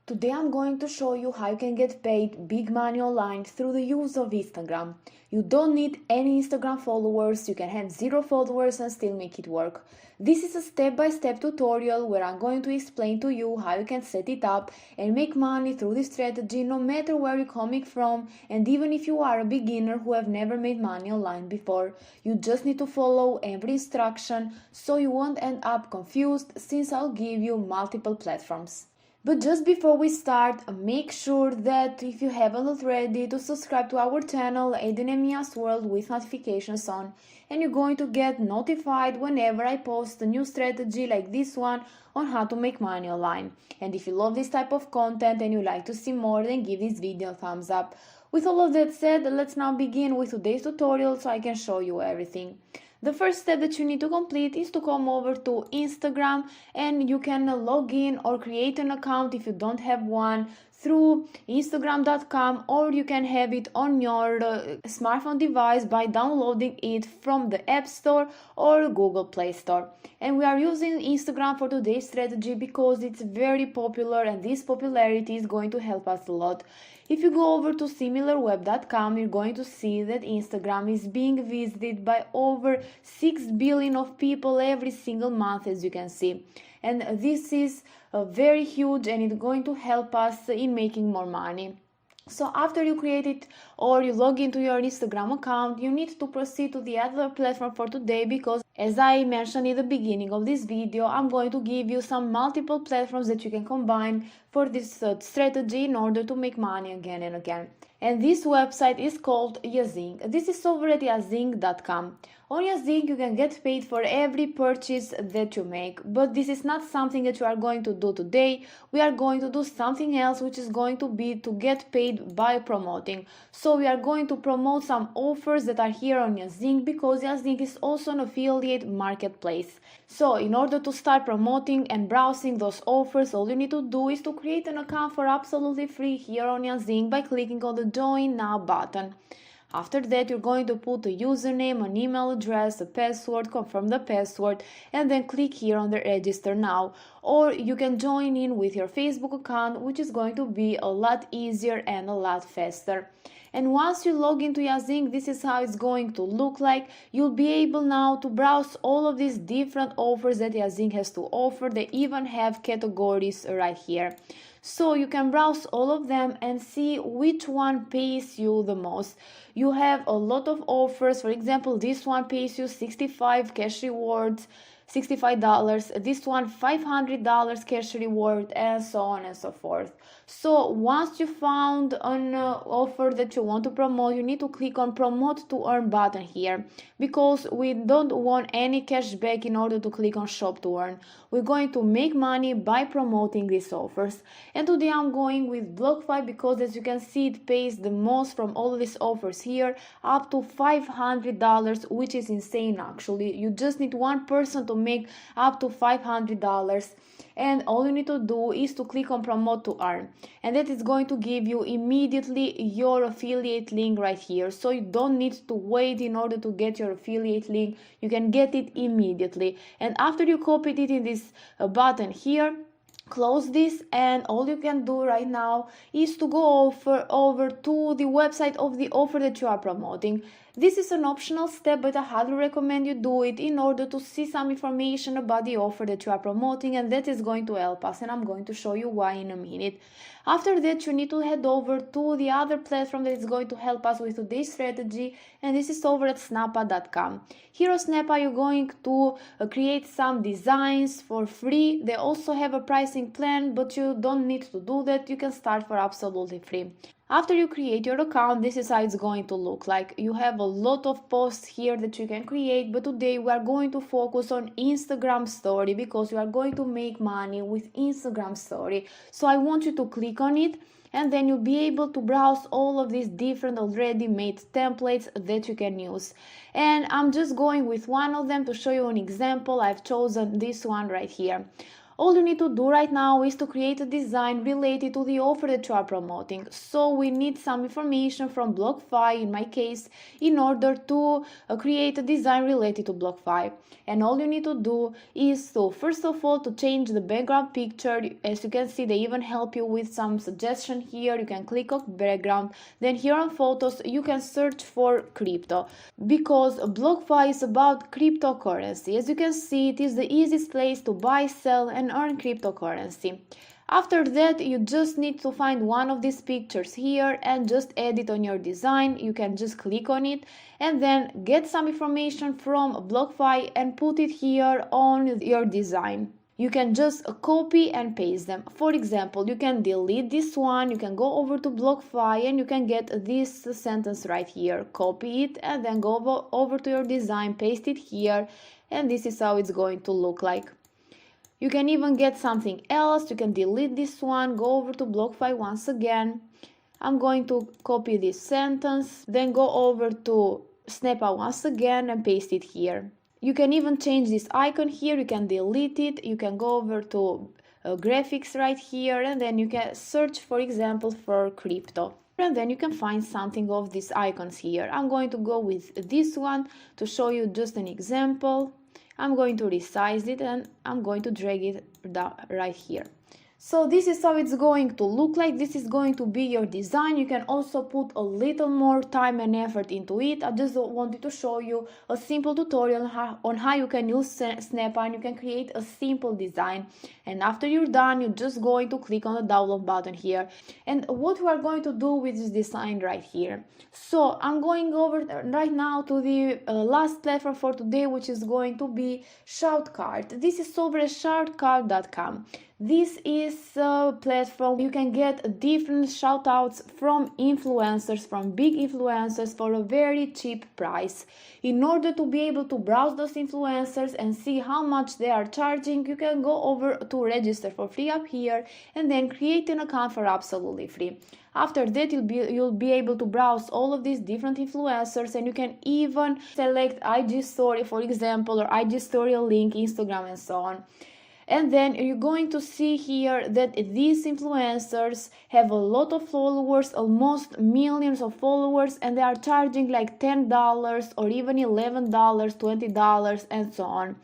Today I'm going to show you how you can get paid big money online through the use of Instagram. You don't need any Instagram followers, you can have 0 followers and still make it work. This is a step-by-step tutorial where I'm going to explain to you how you can set it up and make money through this strategy no matter where you're coming from, and even if you are a beginner who have never made money online before. You just need to follow every instruction so you won't end up confused, since I'll give you multiple platforms. But just before we start, make sure that if you haven't already, to subscribe to our channel Aiden and Mia's World with notifications on, and you're going to get notified whenever I post a new strategy like this one on how to make money online. And if you love this type of content and you like to see more, then give this video a thumbs up. With all of that said, let's now begin with today's tutorial so I can show you everything. The first step that you need to complete is to come over to Instagram, and you can log in or create an account if you don't have one through instagram.com, or you can have it on your smartphone device by downloading it from the App Store or Google Play Store. And we are using Instagram for today's strategy because it's very popular, and this popularity is going to help us a lot. If you go over to similarweb.com, you're going to see that Instagram is being visited by over 6 billion of people every single month, as you can see. And this is very huge, and it's going to help us in making more money. So after you create it or you log into your Instagram account, you need to proceed to the other platform for today, because as I mentioned in the beginning of this video, I'm going to give you some multiple platforms that you can combine for this strategy in order to make money again and again. And this website is called Yazing. This is over at yazing.com. On Yazing, you can get paid for every purchase that you make, but this is not something that you are going to do today. We are going to do something else, which is going to be to get paid by promoting. So we are going to promote some offers that are here on Yazing, because Yazing is also an affiliate marketplace. So in order to start promoting and browsing those offers, all you need to do is to create an account for absolutely free here on Yazing by clicking on the Join Now button. After that, you're going to put a username, an email address, a password, confirm the password, and then click here on the Register Now. Or you can join in with your Facebook account, which is going to be a lot easier and a lot faster. And once you log into Yazing, this is how it's going to look like. You'll be able now to browse all of these different offers that Yazing has to offer. They even have categories right here. So you can browse all of them and see which one pays you the most. You have a lot of offers. For example, this one pays you 65 cash rewards, $65, this one $500 cash reward, and so on and so forth. So once you found an offer that you want to promote, you need to click on Promote to Earn button here, because we don't want any cash back in order to click on Shop to Earn. We're going to make money by promoting these offers. And today I'm going with BlockFi, because as you can see, it pays the most from all of these offers here, up to $500, which is insane actually. You just need one person to make up to $500, and all you need to do is to click on Promote to Earn, and that is going to give you immediately your affiliate link right here. So you don't need to wait in order to get your affiliate link. You can get it immediately, and after you copied it in this button here, close this, and all you can do right now is to go over to the website of the offer that you are promoting. This is an optional step, but I highly recommend you do it in order to see some information about the offer that you are promoting, and that is going to help us, and I'm going to show you why in a minute. After that, you need to head over to the other platform that is going to help us with today's strategy, and this is over at snappa.com. Here on Snappa, you're going to create some designs for free. They also have a pricing plan, but you don't need to do that. You can start for absolutely free. After you create your account, this is how it's going to look like. You have a lot of posts here that you can create, but today we are going to focus on Instagram story, because you are going to make money with Instagram story. So I want you to click on it, and then you'll be able to browse all of these different already made templates that you can use. And I'm just going with one of them to show you an example. I've chosen this one right here. All you need to do right now is to create a design related to the offer that you are promoting. So we need some information from BlockFi, in my case, in order to create a design related to BlockFi. And all you need to do is to, first of all, to change the background picture. As you can see, they even help you with some suggestion here. You can click on background. Then here on photos, you can search for crypto, because BlockFi is about cryptocurrency. As you can see, it is the easiest place to buy, sell, and earn cryptocurrency. After that, you just need to find one of these pictures here and just add it on your design. You can just click on it and then get some information from BlockFi and put it here on your design. You can just copy and paste them. For example, you can delete this one, you can go over to BlockFi and you can get this sentence right here. Copy it and then go over to your design, paste it here, and this is how it's going to look like. You can even get something else. You can delete this one, go over to BlockFi once again. I'm going to copy this sentence, then go over to Snappa once again and paste it here. You can even change this icon here, you can delete it, you can go over to graphics right here, and then you can search, for example, for crypto. And then you can find something of these icons here. I'm going to go with this one to show you just an example. I'm going to resize it and I'm going to drag it down right here. So this is how it's going to look like. This is going to be your design. You can also put a little more time and effort into it. I just wanted to show you a simple tutorial on how you can use Snappa and you can create a simple design. And after you're done, you're just going to click on the download button here. And what we are going to do with this design right here. So I'm going over right now to the last platform for today, which is going to be Shoutcart. This is over at shoutcart.com. This is a platform you can get different shoutouts from influencers, from big influencers, for a very cheap price. In order to be able to browse those influencers and see how much they are charging, you can go over to register for free up here and then create an account for absolutely free. After that, you'll be able to browse all of these different influencers, and you can even select IG story, for example, or IG story link, Instagram, and so on. And then you're going to see here that these influencers have a lot of followers, almost millions of followers, and they are charging like $10 or even $11, $20, and so on.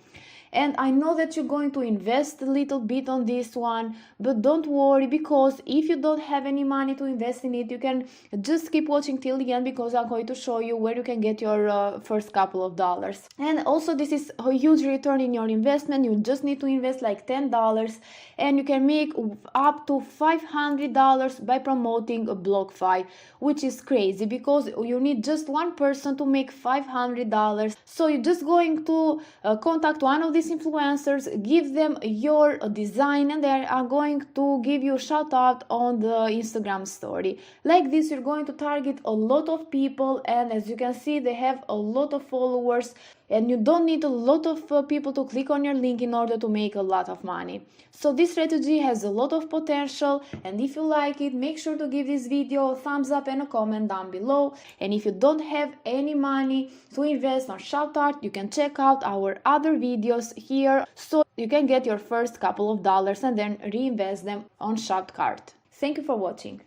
And I know that you're going to invest a little bit on this one, but don't worry, because if you don't have any money to invest in it, you can just keep watching till the end, because I'm going to show you where you can get your first couple of dollars. And also, this is a huge return in your investment. You just need to invest like $10 and you can make up to $500 by promoting a BlockFi, which is crazy because you need just one person to make $500. So you're just going to contact one of these influencers, give them your design, and they are going to give you a shout out on the Instagram story. Like this, you're going to target a lot of people, and as you can see, they have a lot of followers, and you don't need a lot of people to click on your link in order to make a lot of money. So this strategy has a lot of potential, and if you like it, make sure to give this video a thumbs up and a comment down below. And if you don't have any money to invest on Shoutart, you can check out our other videos here, so you can get your first couple of dollars and then reinvest them on Shoutcart. Thank you for watching.